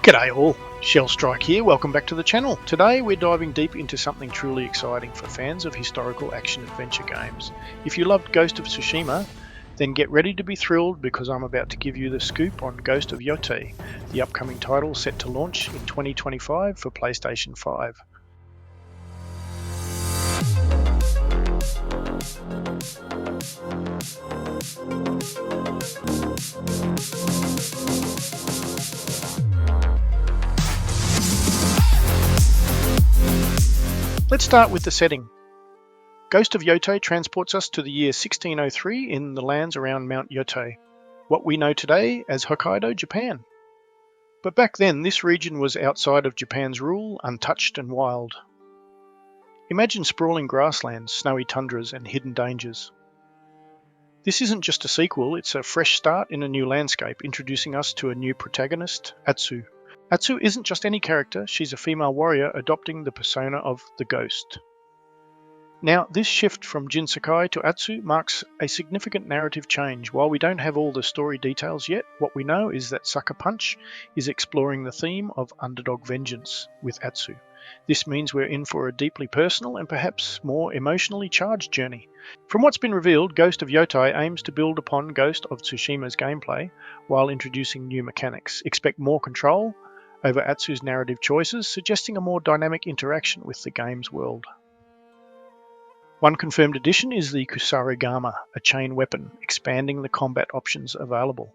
G'day all, Shell Strike here, welcome back to the channel. Today we're diving deep into something truly exciting for fans of historical action-adventure games. If you loved Ghost of Tsushima, then get ready to be thrilled because I'm about to give you the scoop on Ghost of Yōtei, the upcoming title set to launch in 2025 for PlayStation 5. Let's start with the setting. Ghost of Yōtei transports us to the year 1603 in the lands around Mount Yōtei, what we know today as Hokkaido, Japan. But back then, this region was outside of Japan's rule, untouched and wild. Imagine sprawling grasslands, snowy tundras, and hidden dangers. This isn't just a sequel, it's a fresh start in a new landscape, introducing us to a new protagonist, Atsu. Atsu isn't just any character, she's a female warrior adopting the persona of the Ghost. Now, this shift from Jin Sakai to Atsu marks a significant narrative change. While we don't have all the story details yet, what we know is that Sucker Punch is exploring the theme of underdog vengeance with Atsu. This means we're in for a deeply personal and perhaps more emotionally charged journey. From what's been revealed, Ghost of Yōtei aims to build upon Ghost of Tsushima's gameplay while introducing new mechanics. Expect more control over Atsu's narrative choices, suggesting a more dynamic interaction with the game's world. One confirmed addition is the Kusarigama, a chain weapon, expanding the combat options available.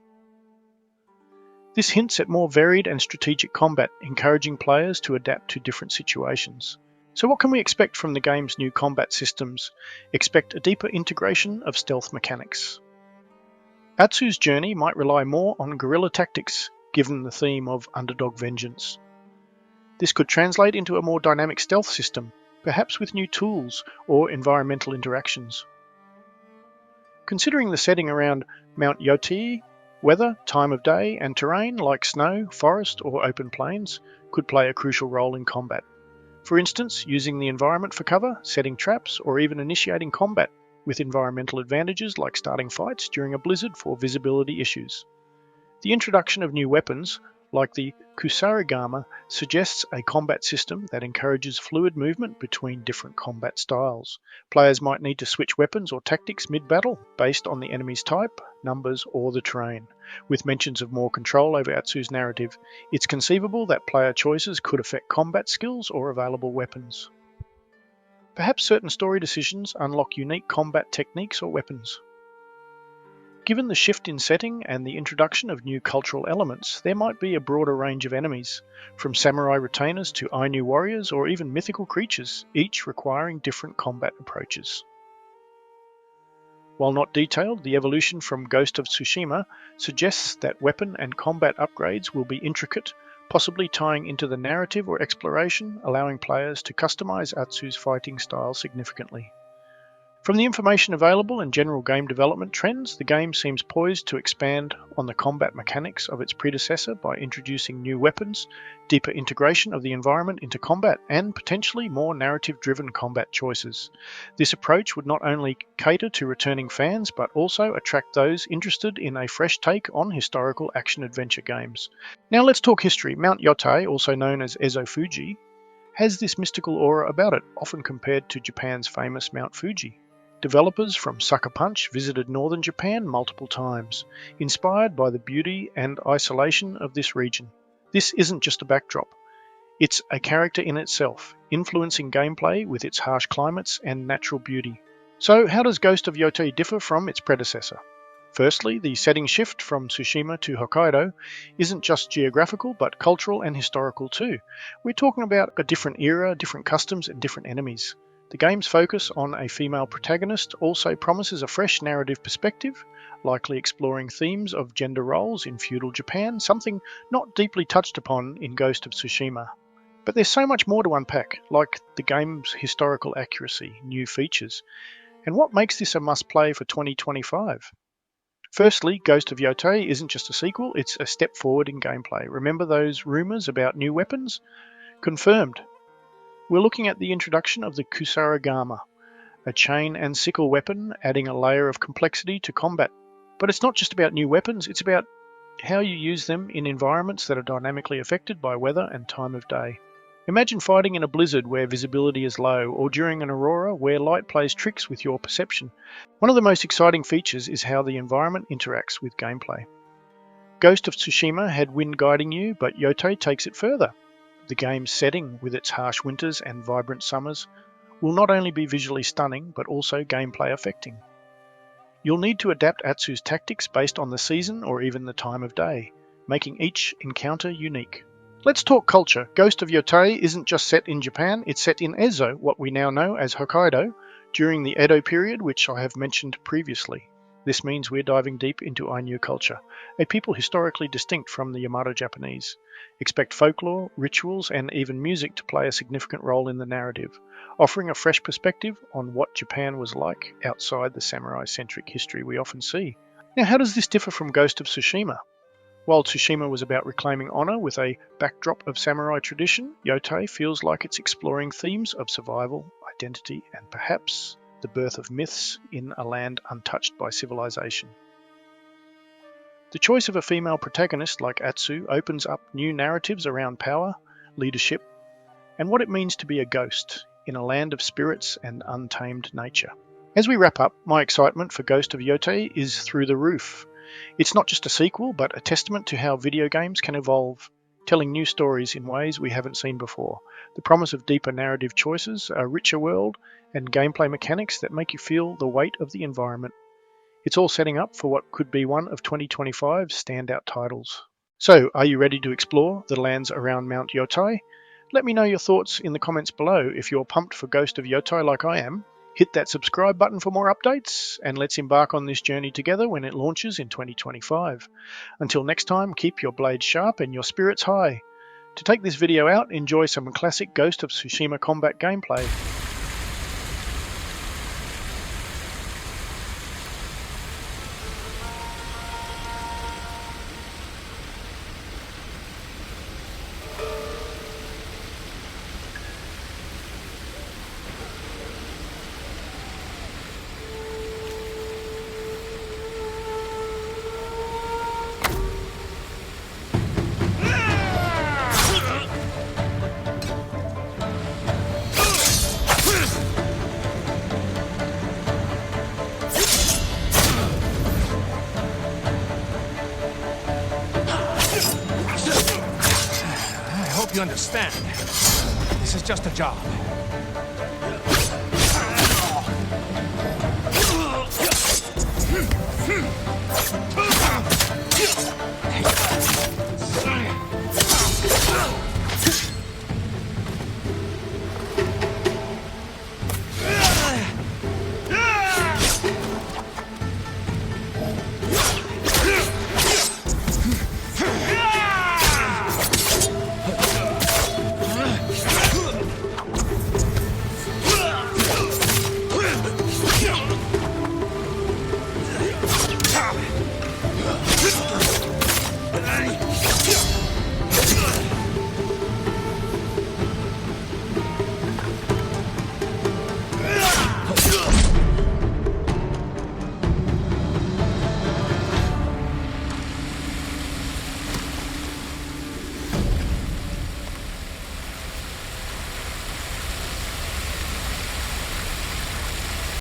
This hints at more varied and strategic combat, encouraging players to adapt to different situations. So what can we expect from the game's new combat systems? Expect a deeper integration of stealth mechanics. Atsu's journey might rely more on guerrilla tactics, given the theme of underdog vengeance. This could translate into a more dynamic stealth system, perhaps with new tools or environmental interactions. Considering the setting around Mount Yōtei, weather, time of day, and terrain like snow, forest, or open plains could play a crucial role in combat. For instance, using the environment for cover, setting traps, or even initiating combat with environmental advantages like starting fights during a blizzard for visibility issues. The introduction of new weapons, like the Kusarigama, suggests a combat system that encourages fluid movement between different combat styles. Players might need to switch weapons or tactics mid-battle based on the enemy's type, numbers, or the terrain. With mentions of more control over Atsu's narrative, it's conceivable that player choices could affect combat skills or available weapons. Perhaps certain story decisions unlock unique combat techniques or weapons. Given the shift in setting and the introduction of new cultural elements, there might be a broader range of enemies, from samurai retainers to Ainu warriors or even mythical creatures, each requiring different combat approaches. While not detailed, the evolution from Ghost of Tsushima suggests that weapon and combat upgrades will be intricate, possibly tying into the narrative or exploration, allowing players to customize Atsu's fighting style significantly. From the information available and general game development trends, the game seems poised to expand on the combat mechanics of its predecessor by introducing new weapons, deeper integration of the environment into combat, and potentially more narrative-driven combat choices. This approach would not only cater to returning fans, but also attract those interested in a fresh take on historical action-adventure games. Now let's talk history. Mount Yōtei, also known as Ezo Fuji, has this mystical aura about it, often compared to Japan's famous Mount Fuji. Developers from Sucker Punch visited northern Japan multiple times, inspired by the beauty and isolation of this region. This isn't just a backdrop, it's a character in itself, influencing gameplay with its harsh climates and natural beauty. So how does Ghost of Yōtei differ from its predecessor? Firstly, the setting shift from Tsushima to Hokkaido isn't just geographical, but cultural and historical too. We're talking about a different era, different customs, and different enemies. The game's focus on a female protagonist also promises a fresh narrative perspective, likely exploring themes of gender roles in feudal Japan, something not deeply touched upon in Ghost of Tsushima. But there's so much more to unpack, like the game's historical accuracy, new features, and what makes this a must-play for 2025. Firstly, Ghost of Yōtei isn't just a sequel, it's a step forward in gameplay. Remember those rumours about new weapons? Confirmed. We're looking at the introduction of the Kusarigama, a chain and sickle weapon, adding a layer of complexity to combat. But it's not just about new weapons, it's about how you use them in environments that are dynamically affected by weather and time of day. Imagine fighting in a blizzard where visibility is low, or during an aurora where light plays tricks with your perception. One of the most exciting features is how the environment interacts with gameplay. Ghost of Tsushima had wind guiding you, but Yōtei takes it further. The game's setting, with its harsh winters and vibrant summers, will not only be visually stunning, but also gameplay affecting. You'll need to adapt Atsu's tactics based on the season or even the time of day, making each encounter unique. Let's talk culture. Ghost of Yōtei isn't just set in Japan, it's set in Ezo, what we now know as Hokkaido, during the Edo period, which I have mentioned previously. This means we're diving deep into Ainu culture, a people historically distinct from the Yamato Japanese. Expect folklore, rituals, and even music to play a significant role in the narrative, offering a fresh perspective on what Japan was like outside the samurai-centric history we often see. Now, how does this differ from Ghost of Tsushima? While Tsushima was about reclaiming honor with a backdrop of samurai tradition, Yōtei feels like it's exploring themes of survival, identity, and perhaps the birth of myths in a land untouched by civilization. The choice of a female protagonist like Atsu opens up new narratives around power, leadership, and what it means to be a ghost in a land of spirits and untamed nature. As we wrap up, my excitement for Ghost of Yōtei is through the roof. It's not just a sequel, but a testament to how video games can evolve, telling new stories in ways we haven't seen before. The promise of deeper narrative choices, a richer world, and gameplay mechanics that make you feel the weight of the environment. It's all setting up for what could be one of 2025's standout titles. So, are you ready to explore the lands around Mount Yōtei? Let me know your thoughts in the comments below. If you're pumped for Ghost of Yōtei like I am, hit that subscribe button for more updates, and let's embark on this journey together when it launches in 2025. Until next time, keep your blades sharp and your spirits high. To take this video out, enjoy some classic Ghost of Tsushima combat gameplay. You understand. This is just a job.